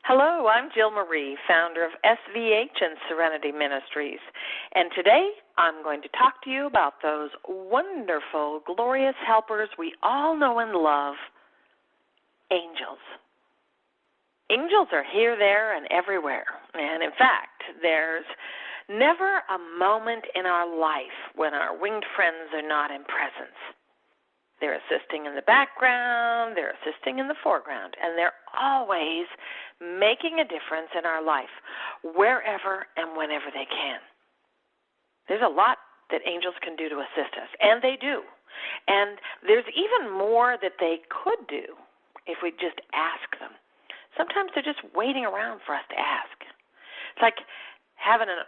Hello, I'm Jill Marie, founder of SVH and Serenity Ministries, and today I'm going to talk to you about those wonderful, glorious helpers we all know and love, angels. Angels are here, there, and everywhere, and in fact, there's never a moment in our life when our winged friends are not in presence. They're assisting in the background, they're assisting in the foreground, and they're always making a difference in our life, wherever and whenever they can. There's a lot that angels can do to assist us, and they do. And there's even more that they could do if we just ask them. Sometimes they're just waiting around for us to ask. It's like having an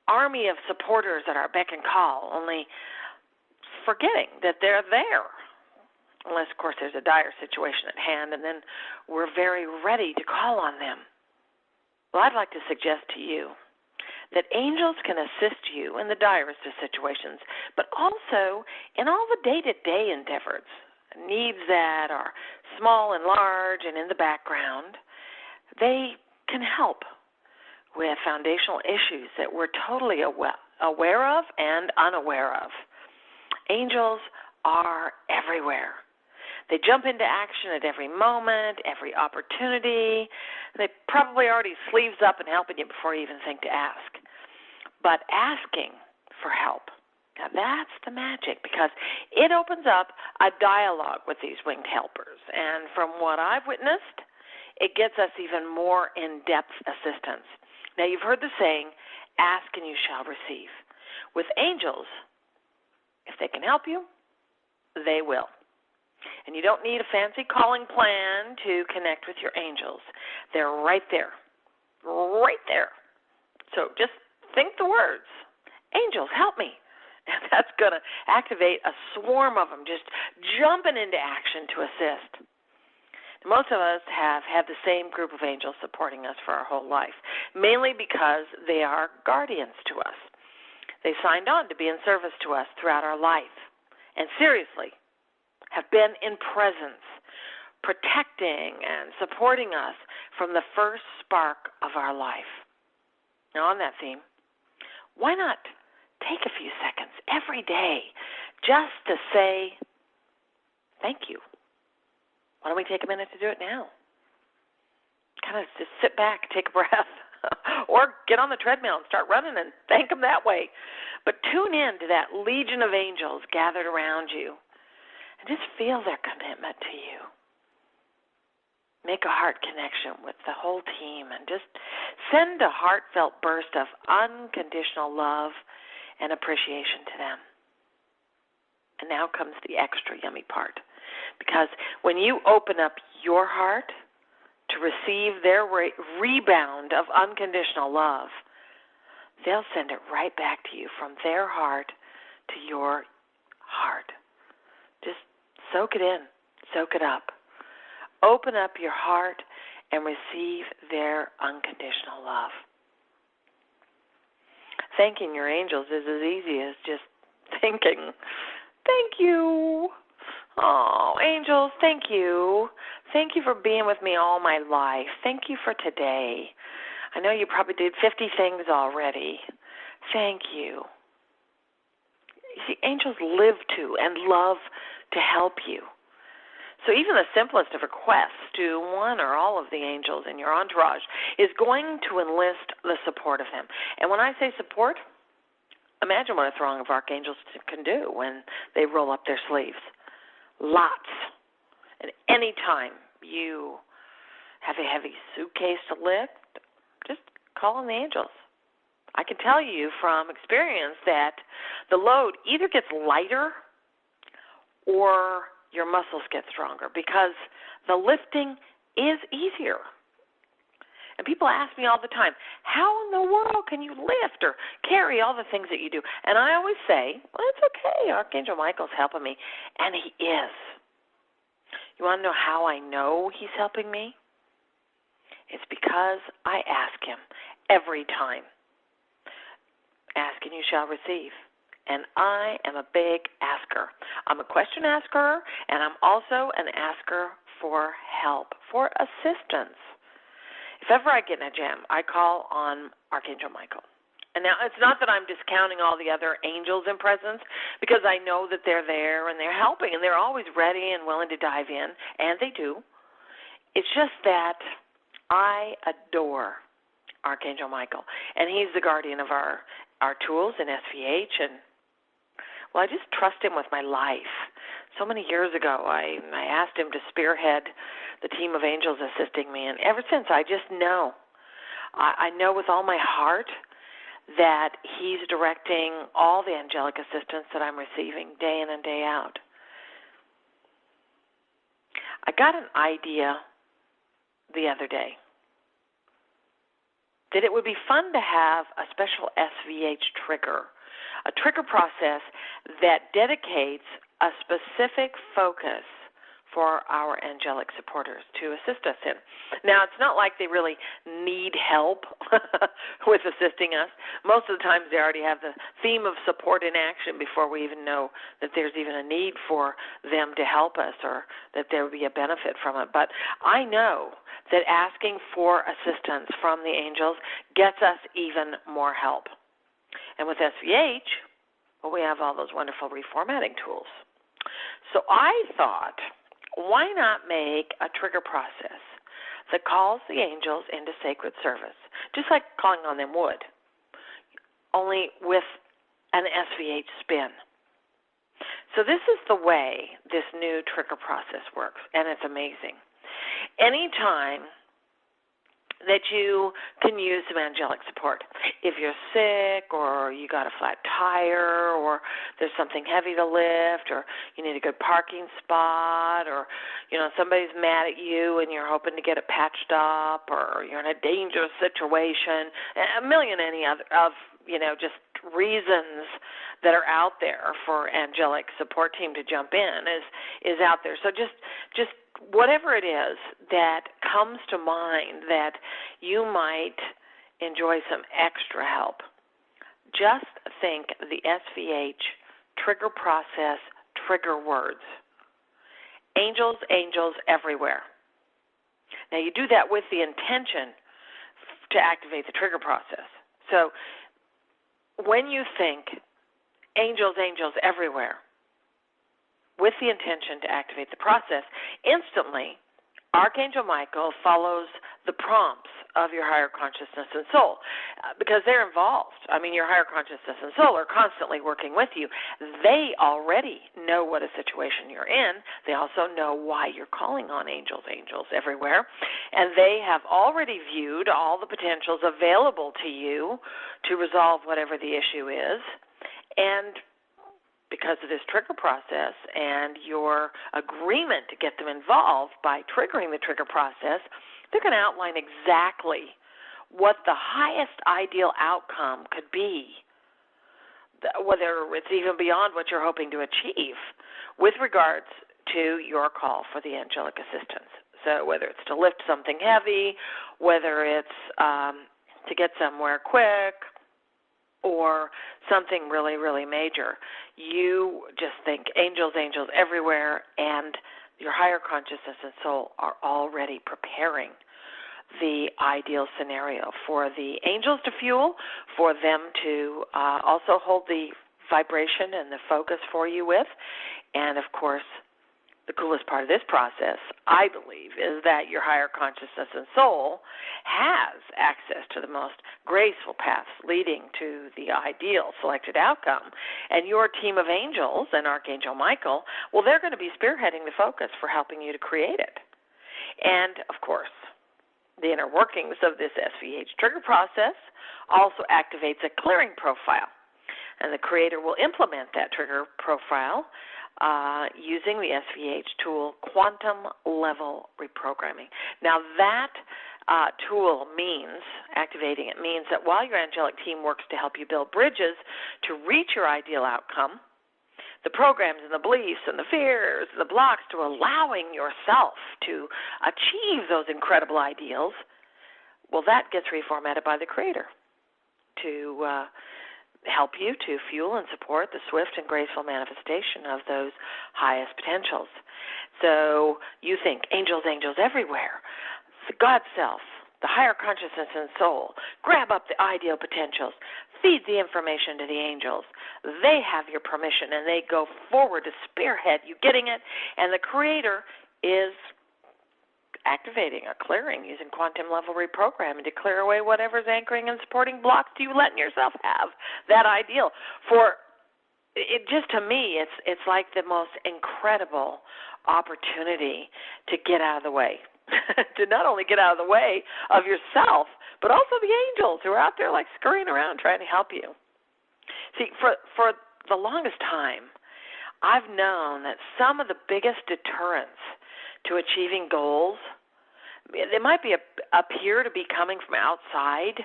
army of supporters at our beck and call, only forgetting that they're there. Unless, of course, there's a dire situation at hand, and then we're very ready to call on them. Well, I'd like to suggest to you that angels can assist you in the direst of situations, but also in all the day-to-day endeavors, needs that are small and large and in the background. They can help with foundational issues that we're totally aware of and unaware of. Angels are everywhere. They jump into action at every moment, every opportunity. They probably already sleeves up and helping you before you even think to ask. But asking for help, now that's the magic, because it opens up a dialogue with these winged helpers. And from what I've witnessed, it gets us even more in-depth assistance. Now, you've heard the saying, ask and you shall receive. With angels, if they can help you, they will. And you don't need a fancy calling plan to connect with your angels. They're right there, right there. So just think the words, angels, help me. And that's going to activate a swarm of them just jumping into action to assist. Most of us have had the same group of angels supporting us for our whole life, mainly because they are guardians to us. They signed on to be in service to us throughout our life. And seriously, have been in presence, protecting and supporting us from the first spark of our life. Now, on that theme, why not take a few seconds every day just to say thank you? Why don't we take a minute to do it now? Kind of just sit back, take a breath, or get on the treadmill and start running and thank them that way. But tune in to that legion of angels gathered around you and just feel their commitment to you. Make a heart connection with the whole team and just send a heartfelt burst of unconditional love and appreciation to them. And now comes the extra yummy part, because when you open up your heart to receive their rebound of unconditional love, they'll send it right back to you from their heart to your heart. Just soak it in, soak it up. Open up your heart and receive their unconditional love. Thanking your angels is as easy as just thinking, thank you. Oh, angels, thank you. Thank you for being with me all my life. Thank you for today. I know you probably did 50 things already. Thank you. You see, angels live to and love to help you. So even the simplest of requests to one or all of the angels in your entourage is going to enlist the support of them. And when I say support, imagine what a throng of archangels can do when they roll up their sleeves. Lots. And any time you have a heavy suitcase to lift, just call on the angels. I can tell you from experience that the load either gets lighter or your muscles get stronger, because the lifting is easier. And people ask me all the time, how in the world can you lift or carry all the things that you do? And I always say, well, it's okay. Archangel Michael's helping me. And he is. You want to know how I know he's helping me? It's because I ask him every time. Ask and you shall receive. And I am a big asker. I'm a question asker, and I'm also an asker for help, for assistance. if ever I get in a jam, I call on Archangel Michael. And now it's not that I'm discounting all the other angels in presence, because I know that they're there and they're helping and they're always ready and willing to dive in, and they do. It's just that I adore Archangel Michael, and he's the guardian of our tools in SVH, and, well, I just trust him with my life. So many years ago, I asked him to spearhead the team of angels assisting me, and ever since I just know. I know with all my heart that he's directing all the angelic assistance that I'm receiving day in and day out. I got an idea the other day that it would be fun to have a special SVH trigger, a trigger process that dedicates a specific focus for our angelic supporters to assist us in. Now, it's not like they really need help with assisting us. Most of the times they already have the theme of support in action before we even know that there's even a need for them to help us or that there would be a benefit from it. But I know that asking for assistance from the angels gets us even more help. And with SVH, well, we have all those wonderful reformatting tools. So I thought, why not make a trigger process that calls the angels into sacred service, just like calling on them would, only with an SVH spin. So this is the way this new trigger process works, and it's amazing. Anytime that you can use some angelic support. If you're sick or you got a flat tire or there's something heavy to lift or you need a good parking spot or, somebody's mad at you and you're hoping to get it patched up or you're in a dangerous situation, a million any other just reasons that are out there for angelic support team to jump in is out there. So just whatever it is that comes to mind that you might enjoy some extra help, just think the SVH trigger process trigger words. Angels, angels everywhere. Now you do that with the intention to activate the trigger process. So when you think angels, angels everywhere, with the intention to activate the process, instantly Archangel Michael follows the prompts of your higher consciousness and soul because they're involved. I mean, your higher consciousness and soul are constantly working with you. They already know what a situation you're in. They also know why you're calling on angels, angels everywhere. And they have already viewed all the potentials available to you to resolve whatever the issue is. And because of this trigger process and your agreement to get them involved by triggering the trigger process, they're going to outline exactly what the highest ideal outcome could be, whether it's even beyond what you're hoping to achieve with regards to your call for the angelic assistance. So whether it's to lift something heavy, whether it's to get somewhere quick, or something really, really major, you just think angels, angels everywhere, and your higher consciousness and soul are already preparing the ideal scenario for the angels to fuel, for them to also hold the vibration and the focus for you with, and of course, the coolest part of this process, I believe, is that your higher consciousness and soul has access to the most graceful paths leading to the ideal selected outcome. And your team of angels and Archangel Michael, well, they're going to be spearheading the focus for helping you to create it. And, of course, the inner workings of this SVH trigger process also activates a clearing profile. And the Creator will implement that trigger profile using the SVH tool, Quantum Level Reprogramming. Now that tool means, activating it means that while your angelic team works to help you build bridges to reach your ideal outcome, the programs and the beliefs and the fears, the blocks to allowing yourself to achieve those incredible ideals, well, that gets reformatted by the Creator to help you to fuel and support the swift and graceful manifestation of those highest potentials. So you think angels, angels everywhere. The God self the higher consciousness and soul, grab up the ideal potentials, feed the information to the angels. They have your permission, and they go forward to spearhead you getting it, and the Creator is activating or clearing using quantum level reprogramming to clear away whatever's anchoring and supporting blocks to you letting yourself have that ideal. For it, just to me, it's like the most incredible opportunity to get out of the way. To not only get out of the way of yourself, but also the angels who are out there like scurrying around trying to help you. See, for the longest time, I've known that some of the biggest deterrents to achieving goals, they might appear to be coming from outside.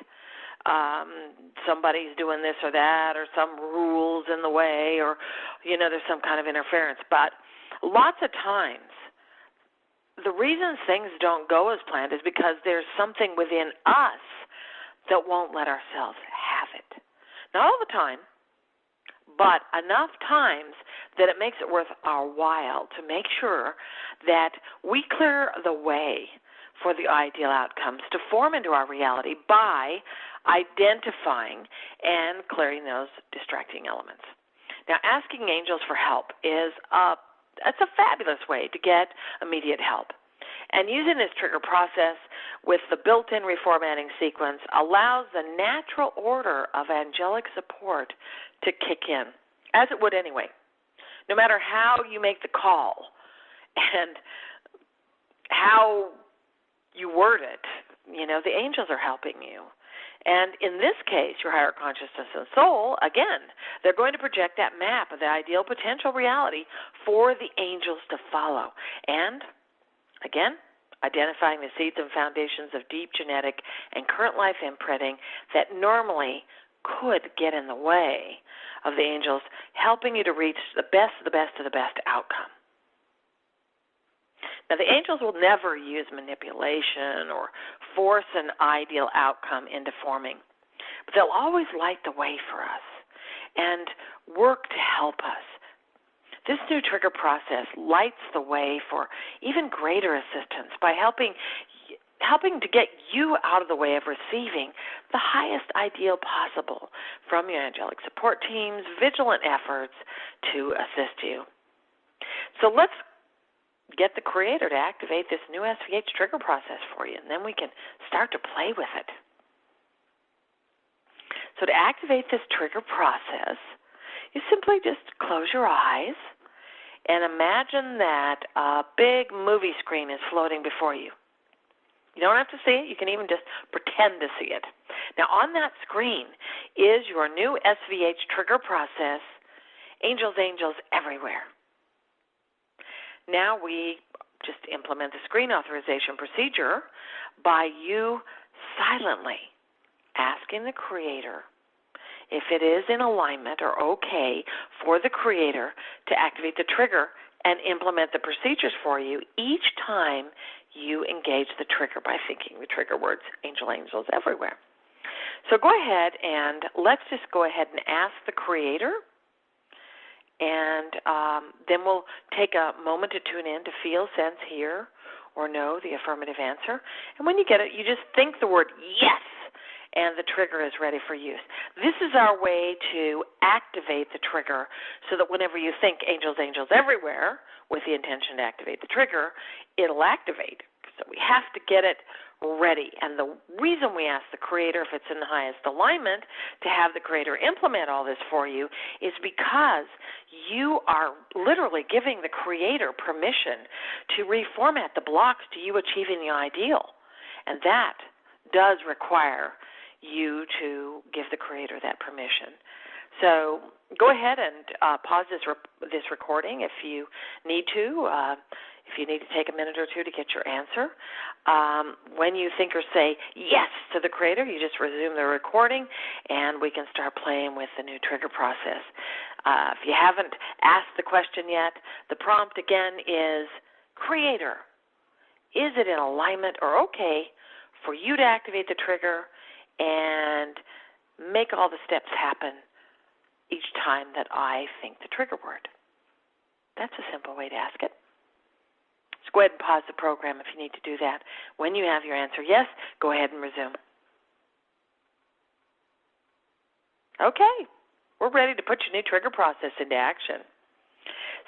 Somebody's doing this or that, or some rules in the way, or there's some kind of interference. But lots of times, the reason things don't go as planned is because there's something within us that won't let ourselves have it. Not all the time, but enough times that it makes it worth our while to make sure that we clear the way for the ideal outcomes to form into our reality by identifying and clearing those distracting elements. Now, asking angels for help is that's a fabulous way to get immediate help. And using this trigger process with the built-in reformatting sequence allows the natural order of angelic support to kick in, as it would anyway. No matter how you make the call and how you word it, the angels are helping you. And in this case, your higher consciousness and soul, again, they're going to project that map of the ideal potential reality for the angels to follow. And, again, identifying the seeds and foundations of deep genetic and current life imprinting that normally could get in the way of the angels, helping you to reach the best of the best of the best outcome. Now, the angels will never use manipulation or force an ideal outcome into forming, but they'll always light the way for us and work to help us. This new trigger process lights the way for even greater assistance by helping to get you out of the way of receiving the highest ideal possible from your angelic support team's vigilant efforts to assist you. So let's get the Creator to activate this new SVH trigger process for you, and then we can start to play with it. So to activate this trigger process, you simply just close your eyes and imagine that a big movie screen is floating before you. You don't have to see it. You can even just pretend to see it. Now, on that screen is your new SVH trigger process, Angels, Angels Everywhere. Now we just implement the screen authorization procedure by you silently asking the Creator if it is in alignment or okay for the Creator to activate the trigger and implement the procedures for you each time you engage the trigger by thinking the trigger words, Angel, Angels Everywhere. So go ahead and let's just go ahead and ask the Creator, and then we'll take a moment to tune in to feel, sense, hear, or know the affirmative answer. And when you get it, you just think the word yes, and the trigger is ready for use. This is our way to activate the trigger so that whenever you think angels, angels everywhere with the intention to activate the trigger, it'll activate. So we have to get it ready. And the reason we ask the Creator, if it's in the highest alignment, to have the Creator implement all this for you is because you are literally giving the Creator permission to reformat the blocks to you achieving the ideal. And that does require you to give the Creator that permission. So go ahead and pause this recording if you need to. If you need to take a minute or two to get your answer. When you think or say yes to the Creator, you just resume the recording, and we can start playing with the new trigger process. If you haven't asked the question yet, the prompt again is, Creator, is it in alignment or okay for you to activate the trigger and make all the steps happen each time that I think the trigger word? That's a simple way to ask it. Just go ahead and pause the program if you need to do that. When you have your answer yes, go ahead and resume. Okay, we're ready to put your new trigger process into action.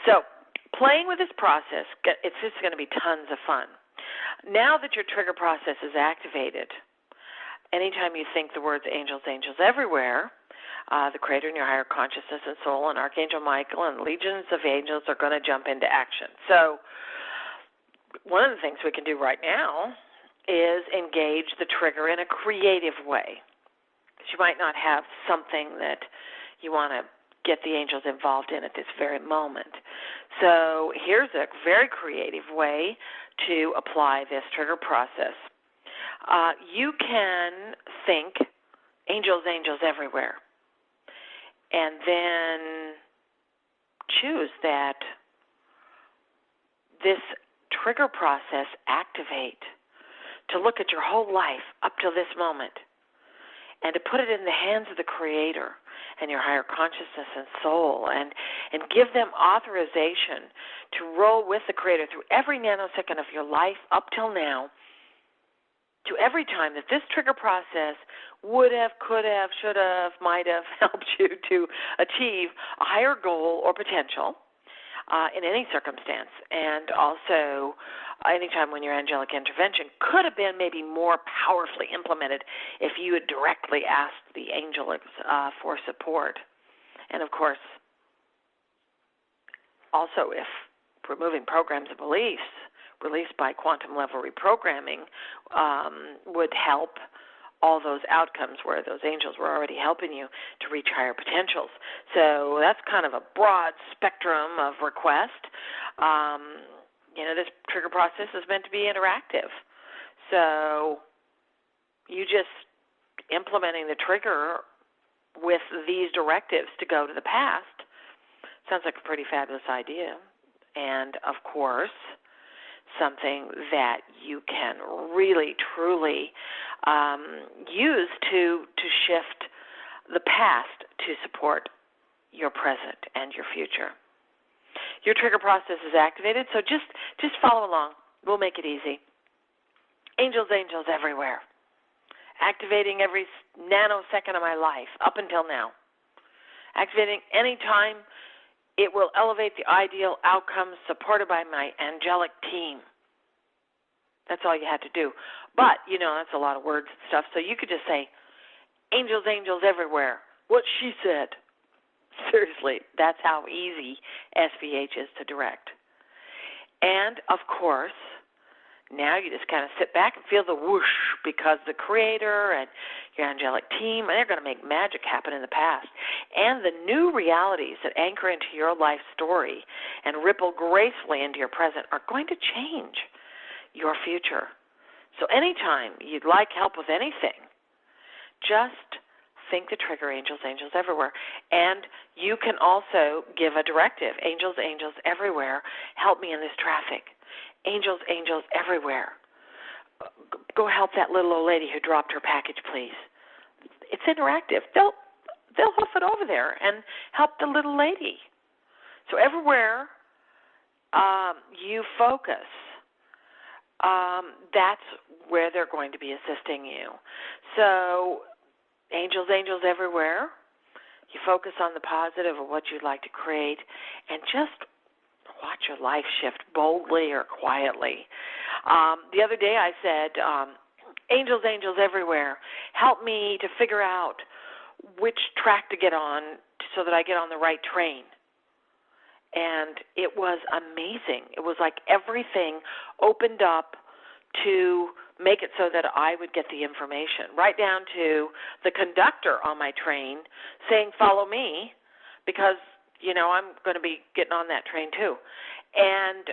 So, playing with this process, it's just going to be tons of fun. Now that your trigger process is activated, anytime you think the words angels, angels everywhere, the Creator in your higher consciousness and soul and Archangel Michael and legions of angels are going to jump into action. So, one of the things we can do right now is engage the trigger in a creative way. You might not have something that you want to get the angels involved in at this very moment. So here's a very creative way to apply this trigger process. You can think angels, angels everywhere, and then choose that this trigger process activate to look at your whole life up till this moment, and to put it in the hands of the Creator and your higher consciousness and soul, and give them authorization to roll with the Creator through every nanosecond of your life up till now, to every time that this trigger process would have, could have, should have, might have helped you to achieve a higher goal or potential in any circumstance, and also anytime when your angelic intervention could have been maybe more powerfully implemented if you had directly asked the angelics for support. And, of course, also if removing programs and beliefs released by quantum level reprogramming would help all those outcomes where those angels were already helping you to reach higher potentials. So that's kind of a broad spectrum of request. This trigger process is meant to be interactive. So you just implementing the trigger with these directives to go to the past sounds like a pretty fabulous idea. And, of course, something that you can really, truly use to shift the past to support your present and your future. Your trigger process is activated, so just follow along. We'll make it easy. Angels, angels everywhere. Activating every nanosecond of my life up until now. Activating any time it will elevate the ideal outcomes supported by my angelic team. That's all you had to do. But, that's a lot of words and stuff, so you could just say, angels, angels everywhere. What she said. Seriously, that's how easy SVH is to direct. And, of course, now you just kind of sit back and feel the whoosh, because the Creator and your angelic team, they're going to make magic happen in the past. And the new realities that anchor into your life story and ripple gracefully into your present are going to change your future. So anytime you'd like help with anything, just think the trigger, angels, angels everywhere. And you can also give a directive, angels, angels everywhere, help me in this traffic. Angels, angels everywhere. Go help that little old lady who dropped her package, please. It's interactive. They'll hoof it over there and help the little lady. So everywhere you focus, that's where they're going to be assisting you. So angels, angels everywhere. You focus on the positive of what you'd like to create, and just watch your life shift boldly or quietly. The other day I said, angels, angels everywhere, help me to figure out which track to get on so that I get on the right train. And it was amazing. It was like everything opened up to make it so that I would get the information, right down to the conductor on my train saying, follow me, because, I'm going to be getting on that train too. And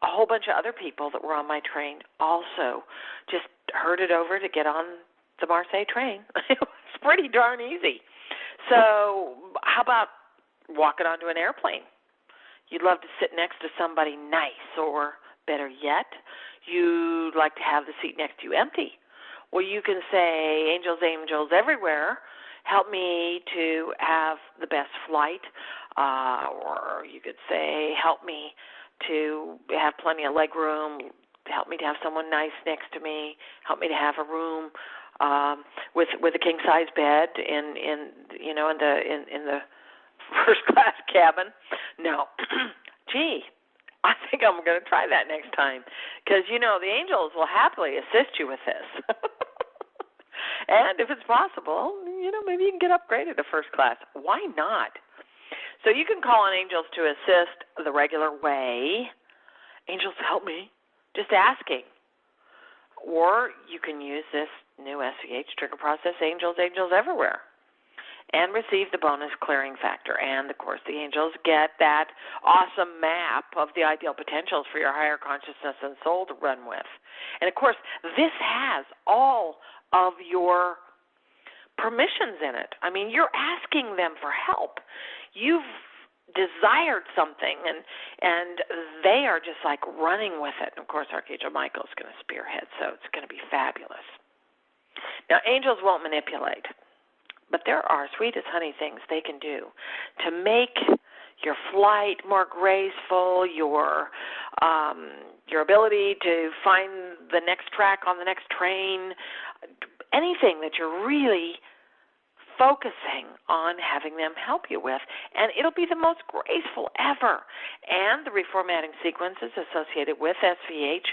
a whole bunch of other people that were on my train also just herded over to get on the Marseille train. It was pretty darn easy. So how about walking onto an airplane? You'd love to sit next to somebody nice, or better yet, you'd like to have the seat next to you empty. Well, you can say, angels, angels everywhere, help me to have the best flight, or you could say, help me to have plenty of leg room, help me to have someone nice next to me, help me to have a room with a king size bed in the first class cabin. No, gee, I think I'm going to try that next time, because the angels will happily assist you with this. And if it's possible, maybe you can get upgraded to first class. Why not? So you can call on angels to assist the regular way. Angels, help me. Just asking. Or you can use this new SVH Trigger Process, Angels, Angels Everywhere, and receive the bonus clearing factor. And, of course, the angels get that awesome map of the ideal potentials for your higher consciousness and soul to run with. And, of course, this has all of your permissions in it. I mean, you're asking them for help. You've desired something, and they are just like running with it. And, of course, Archangel Michael is going to spearhead, so it's going to be fabulous. Now, angels won't manipulate, but there are sweet as honey things they can do to make your flight more graceful, your ability to find the next track on the next train, anything that you're really focusing on having them help you with, and it'll be the most graceful ever. And the reformatting sequences associated with SVH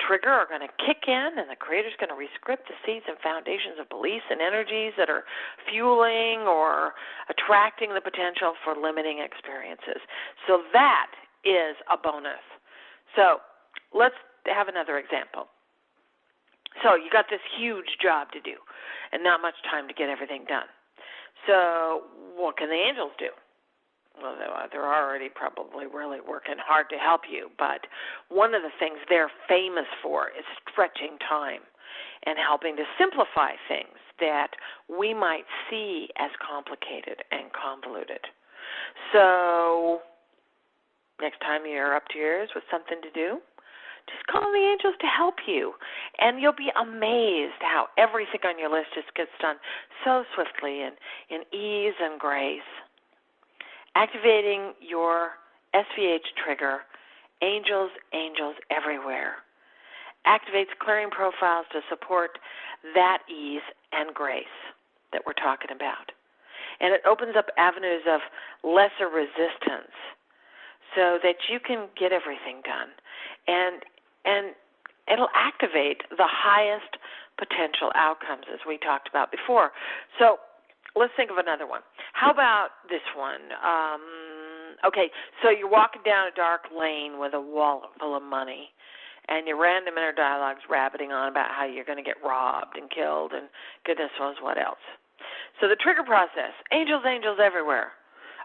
Trigger are going to kick in, and the Creator's going to rescript the seeds and foundations of beliefs and energies that are fueling or attracting the potential for limiting experiences. So that is a bonus. So let's have another example. So you got this huge job to do and not much time to get everything done. So what can the angels do? Well, they're already probably really working hard to help you, but one of the things they're famous for is stretching time and helping to simplify things that we might see as complicated and convoluted. So next time you're up to your ears with something to do, just call on the angels to help you, and you'll be amazed how everything on your list just gets done so swiftly and in ease and grace. Activating your SVH trigger, Angels, Angels Everywhere, activates clearing profiles to support that ease and grace that we're talking about. And it opens up avenues of lesser resistance so that you can get everything done. And it'll activate the highest potential outcomes, as we talked about before. So let's think of another one. How about this one? Okay, so you're walking down a dark lane with a wallet full of money, and your random inner dialogue's rabbiting on about how you're going to get robbed and killed and goodness knows what else. So the trigger process, Angels, Angels Everywhere,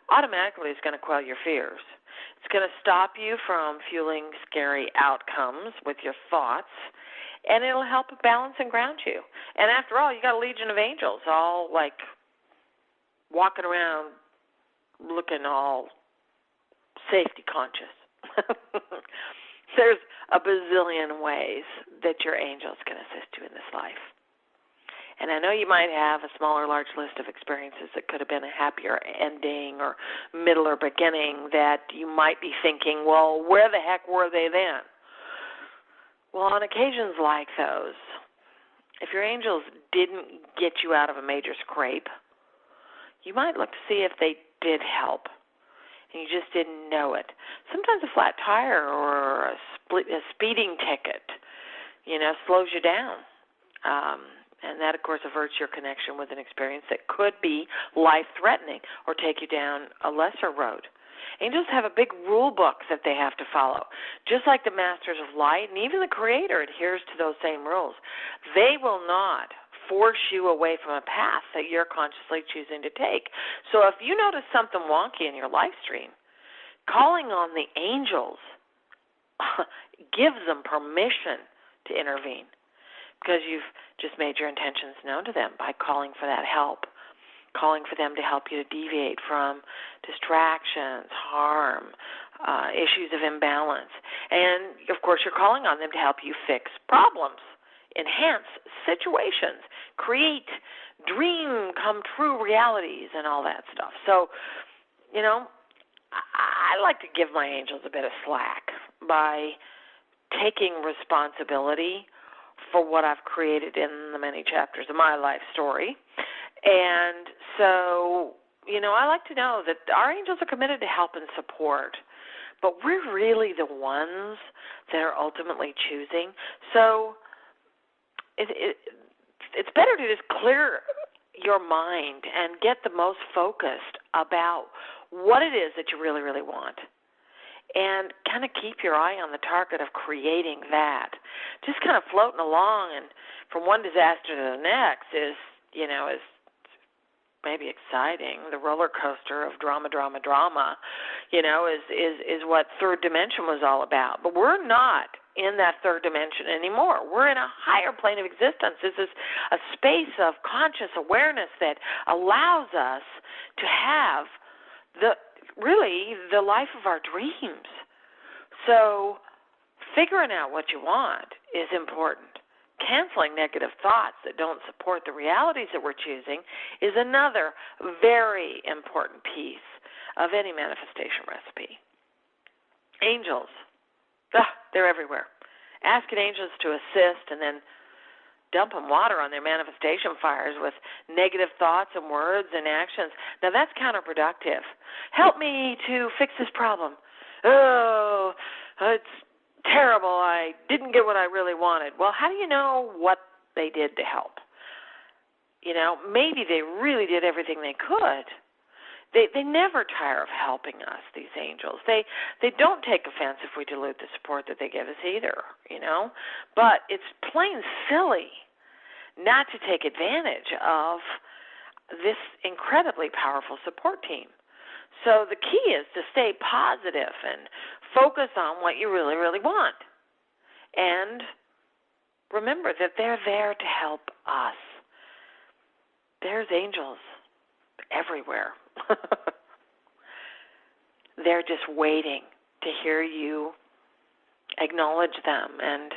automatically is going to quell your fears. It's going to stop you from fueling scary outcomes with your thoughts, and it'll help balance and ground you. And after all, you got a legion of angels all like walking around looking all safety conscious. There's a bazillion ways that your angel's going to assist you in this life. And I know you might have a small or large list of experiences that could have been a happier ending or middle or beginning that you might be thinking, well, where the heck were they then? Well, on occasions like those, if your angels didn't get you out of a major scrape, you might look to see if they did help, and you just didn't know it. Sometimes a flat tire or a speeding ticket, slows you down. And that, of course, averts your connection with an experience that could be life-threatening or take you down a lesser road. Angels have a big rule book that they have to follow, just like the Masters of Light, and even the Creator adheres to those same rules. They will not force you away from a path that you're consciously choosing to take. So if you notice something wonky in your life stream, calling on the angels gives them permission to intervene, because you've just made your intentions known to them by calling for that help, calling for them to help you to deviate from distractions, harm, issues of imbalance. And, of course, you're calling on them to help you fix problems, enhance situations, create dream-come-true realities and all that stuff. So, I like to give my angels a bit of slack. by taking responsibility for what I've created in the many chapters of my life story. And so, I like to know that our angels are committed to help and support, but we're really the ones that are ultimately choosing. So it's better to just clear your mind and get the most focused about what it is that you really, really want. And kind of keep your eye on the target of creating that. Just kind of floating along and from one disaster to the next is maybe exciting. The roller coaster of drama, is what third dimension was all about. But we're not in that third dimension anymore. We're in a higher plane of existence. This is a space of conscious awareness that allows us to have the life of our dreams. So figuring out what you want is important. Canceling negative thoughts that don't support the realities that we're choosing is another very important piece of any manifestation recipe. Angels, they're everywhere. Asking angels to assist and then dumping water on their manifestation fires with negative thoughts and words and actions. Now, that's counterproductive. Help me to fix this problem. Oh, it's terrible. I didn't get what I really wanted. Well, how do you know what they did to help? Maybe they really did everything they could. They never tire of helping us, these angels. They don't take offense if we dilute the support that they give us either, But it's plain silly not to take advantage of this incredibly powerful support team. So the key is to stay positive and focus on what you really, really want. And remember that they're there to help us. There's angels everywhere. They're just waiting to hear you acknowledge them and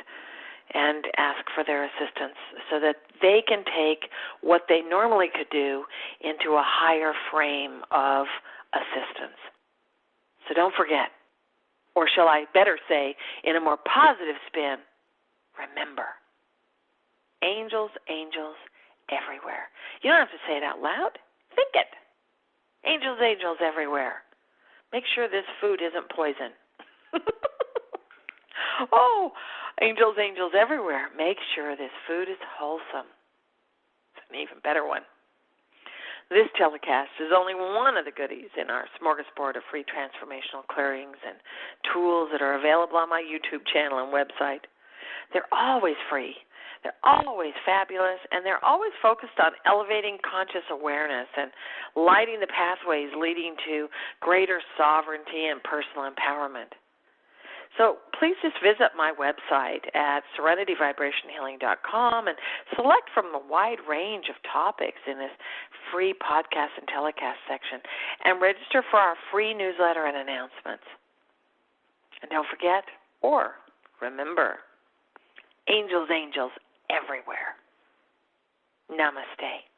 ask for their assistance so that they can take what they normally could do into a higher frame of assistance. So don't forget, or shall I better say in a more positive spin, remember, angels, angels everywhere. You don't have to say it out loud. Think it. Angels, angels everywhere. Make sure this food isn't poison. Oh, angels, angels everywhere. Make sure this food is wholesome. It's an even better one. This telecast is only one of the goodies in our smorgasbord of free transformational clearings and tools that are available on my YouTube channel and website. They're always free. They're always fabulous, and they're always focused on elevating conscious awareness and lighting the pathways leading to greater sovereignty and personal empowerment. So please just visit my website at serenityvibrationhealing.com and select from the wide range of topics in this free podcast and telecast section and register for our free newsletter and announcements. And don't forget, or remember, angels, angels everywhere. Namaste.